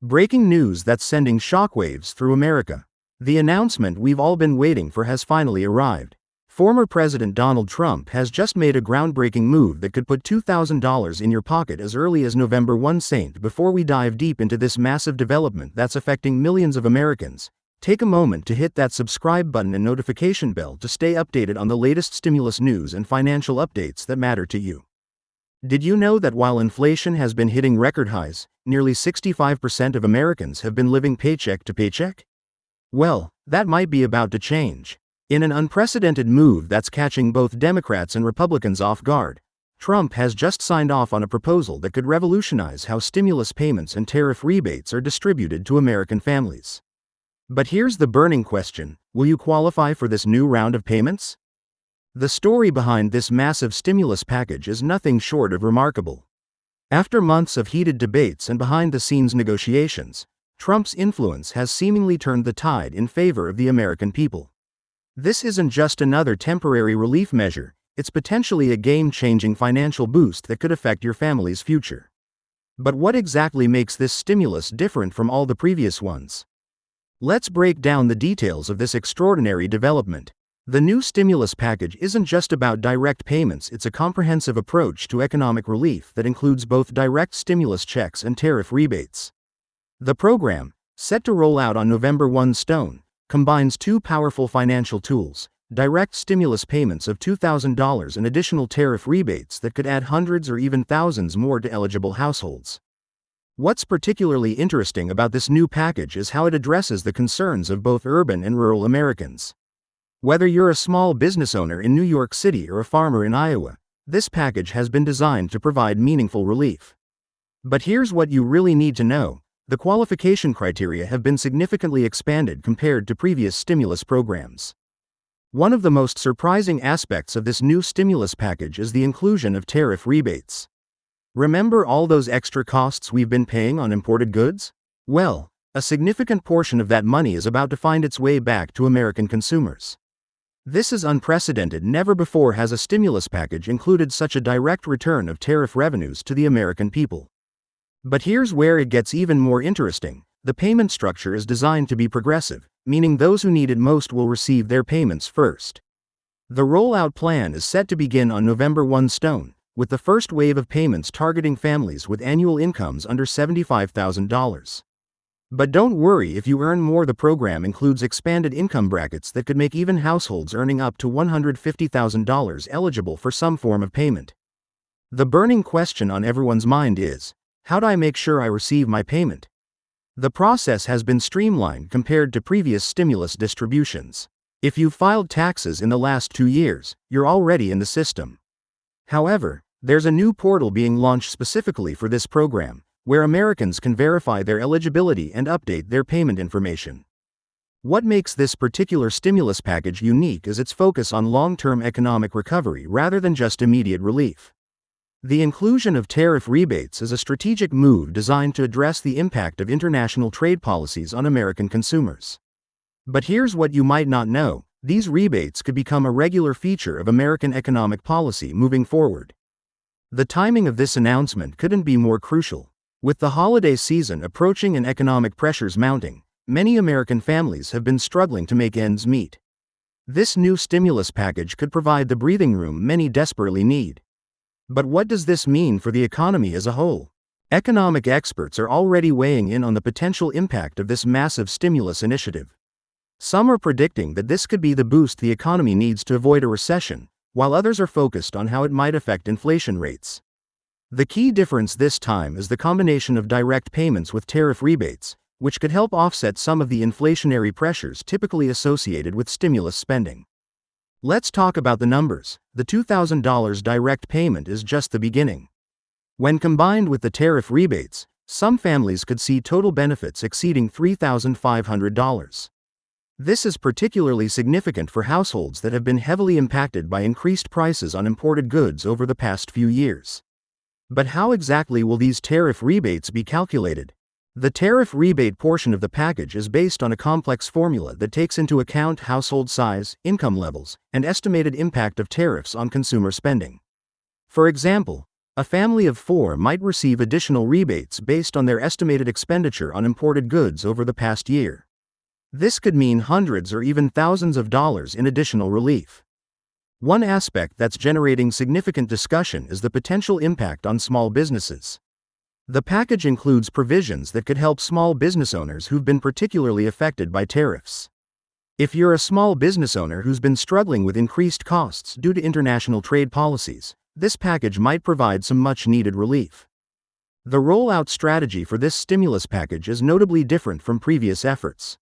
Breaking news that's sending shockwaves through America. The announcement we've all been waiting for has finally arrived. Former President Donald Trump has just made a groundbreaking move that could put $2,000 in your pocket as early as November 1. Before we dive deep into this massive development that's affecting millions of Americans, take a moment to hit that subscribe button and notification bell to stay updated on the latest stimulus news and financial updates that matter to you. Did you know that while inflation has been hitting record highs, nearly 65% of Americans have been living paycheck to paycheck? Well, that might be about to change. In an unprecedented move that's catching both Democrats and Republicans off guard, Trump has just signed off on a proposal that could revolutionize how stimulus payments and tariff rebates are distributed to American families. But here's the burning question: will you qualify for this new round of payments? The story behind this massive stimulus package is nothing short of remarkable. After months of heated debates and behind-the-scenes negotiations, Trump's influence has seemingly turned the tide in favor of the American people. This isn't just another temporary relief measure, it's potentially a game-changing financial boost that could affect your family's future. But what exactly makes this stimulus different from all the previous ones? Let's break down the details of this extraordinary development. The new stimulus package isn't just about direct payments, it's a comprehensive approach to economic relief that includes both direct stimulus checks and tariff rebates. The program, set to roll out on November 1, combines two powerful financial tools: direct stimulus payments of $2,000 and additional tariff rebates that could add hundreds or even thousands more to eligible households. What's particularly interesting about this new package is how it addresses the concerns of both urban and rural Americans. Whether you're a small business owner in New York City or a farmer in Iowa, this package has been designed to provide meaningful relief. But here's what you really need to know: the qualification criteria have been significantly expanded compared to previous stimulus programs. One of the most surprising aspects of this new stimulus package is the inclusion of tariff rebates. Remember all those extra costs we've been paying on imported goods? Well, a significant portion of that money is about to find its way back to American consumers. This is unprecedented. Never before has a stimulus package included such a direct return of tariff revenues to the American people. But here's where it gets even more interesting: the payment structure is designed to be progressive, meaning those who need it most will receive their payments first. The rollout plan is set to begin on November 1, with the first wave of payments targeting families with annual incomes under $75,000. But don't worry if you earn more. The program includes expanded income brackets that could make even households earning up to $150,000 eligible for some form of payment. The burning question on everyone's mind is, how do I make sure I receive my payment? The process has been streamlined compared to previous stimulus distributions. If you've filed taxes in the last 2 years, you're already in the system. However, there's a new portal being launched specifically for this program, where Americans can verify their eligibility and update their payment information. What makes this particular stimulus package unique is its focus on long-term economic recovery rather than just immediate relief. The inclusion of tariff rebates is a strategic move designed to address the impact of international trade policies on American consumers. But here's what you might not know: these rebates could become a regular feature of American economic policy moving forward. The timing of this announcement couldn't be more crucial. With the holiday season approaching and economic pressures mounting, many American families have been struggling to make ends meet. This new stimulus package could provide the breathing room many desperately need. But what does this mean for the economy as a whole? Economic experts are already weighing in on the potential impact of this massive stimulus initiative. Some are predicting that this could be the boost the economy needs to avoid a recession, while others are focused on how it might affect inflation rates. The key difference this time is the combination of direct payments with tariff rebates, which could help offset some of the inflationary pressures typically associated with stimulus spending. Let's talk about the numbers. The $2,000 direct payment is just the beginning. When combined with the tariff rebates, some families could see total benefits exceeding $3,500. This is particularly significant for households that have been heavily impacted by increased prices on imported goods over the past few years. But how exactly will these tariff rebates be calculated? The tariff rebate portion of the package is based on a complex formula that takes into account household size, income levels, and estimated impact of tariffs on consumer spending. For example, A family of 4 might receive additional rebates based on their estimated expenditure on imported goods over the past year. This could mean hundreds or even thousands of dollars in additional relief. One aspect that's generating significant discussion is the potential impact on small businesses. The package includes provisions that could help small business owners who've been particularly affected by tariffs. If you're a small business owner who's been struggling with increased costs due to international trade policies, this package might provide some much-needed relief. The rollout strategy for this stimulus package is notably different from previous efforts.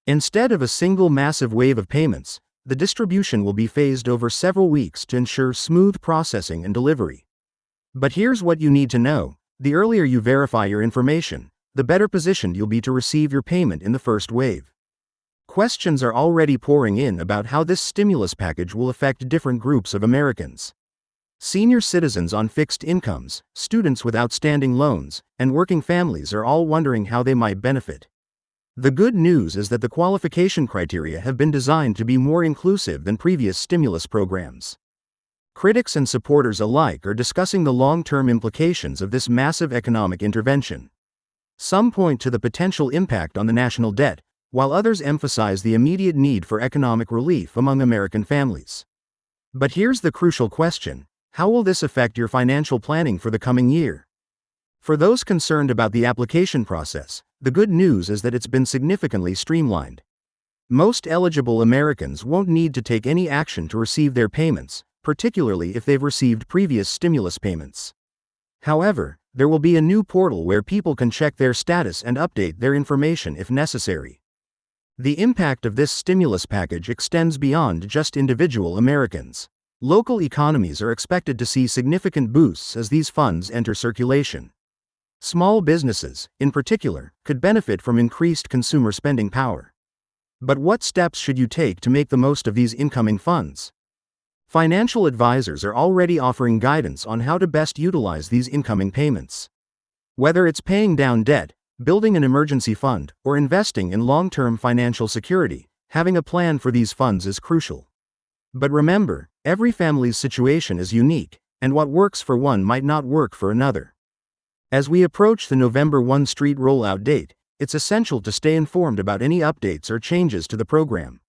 Instead of a single massive wave of payments, the distribution will be phased over several weeks to ensure smooth processing and delivery. But here's what you need to know: the earlier you verify your information, the better positioned you'll be to receive your payment in the first wave. Questions are already pouring in about how this stimulus package will affect different groups of Americans. Senior citizens on fixed incomes, students with outstanding loans, and working families are all wondering how they might benefit. The good news is that the qualification criteria have been designed to be more inclusive than previous stimulus programs. Critics and supporters alike are discussing the long-term implications of this massive economic intervention. Some point to the potential impact on the national debt, while others emphasize the immediate need for economic relief among American families. But here's the crucial question: how will this affect your financial planning for the coming year? For those concerned about the application process, the good news is that it's been significantly streamlined. Most eligible Americans won't need to take any action to receive their payments, particularly if they've received previous stimulus payments. However, there will be a new portal where people can check their status and update their information if necessary. The impact of this stimulus package extends beyond just individual Americans. Local economies are expected to see significant boosts as these funds enter circulation. Small businesses, in particular, could benefit from increased consumer spending power. But what steps should you take to make the most of these incoming funds? Financial advisors are already offering guidance on how to best utilize these incoming payments. Whether it's paying down debt, building an emergency fund, or investing in long-term financial security, having a plan for these funds is crucial. But remember, every family's situation is unique, and what works for one might not work for another. As we approach the November 1 street rollout date, it's essential to stay informed about any updates or changes to the program.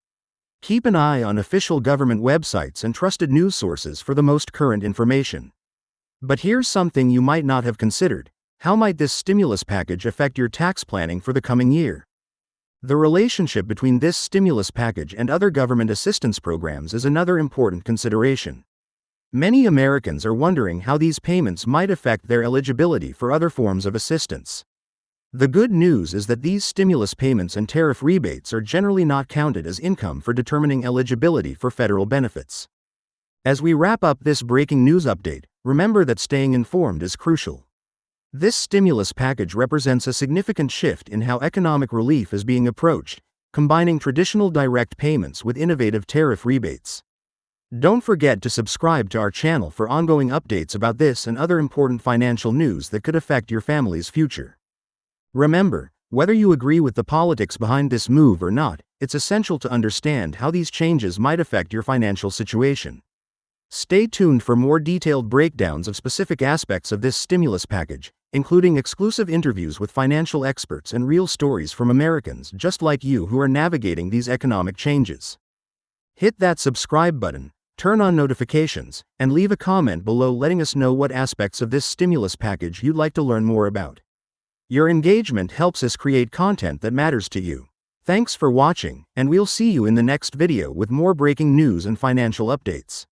Keep an eye on official government websites and trusted news sources for the most current information. But here's something you might not have considered: how might this stimulus package affect your tax planning for the coming year? The relationship between this stimulus package and other government assistance programs is another important consideration. Many Americans are wondering how these payments might affect their eligibility for other forms of assistance. The good news is that these stimulus payments and tariff rebates are generally not counted as income for determining eligibility for federal benefits. As we wrap up this breaking news update, remember that staying informed is crucial. This stimulus package represents a significant shift in how economic relief is being approached, combining traditional direct payments with innovative tariff rebates. Don't forget to subscribe to our channel for ongoing updates about this and other important financial news that could affect your family's future. Remember, whether you agree with the politics behind this move or not, it's essential to understand how these changes might affect your financial situation. Stay tuned for more detailed breakdowns of specific aspects of this stimulus package, including exclusive interviews with financial experts and real stories from Americans just like you who are navigating these economic changes. Hit that subscribe button, turn on notifications, and leave a comment below letting us know what aspects of this stimulus package you'd like to learn more about. Your engagement helps us create content that matters to you. Thanks for watching, and we'll see you in the next video with more breaking news and financial updates.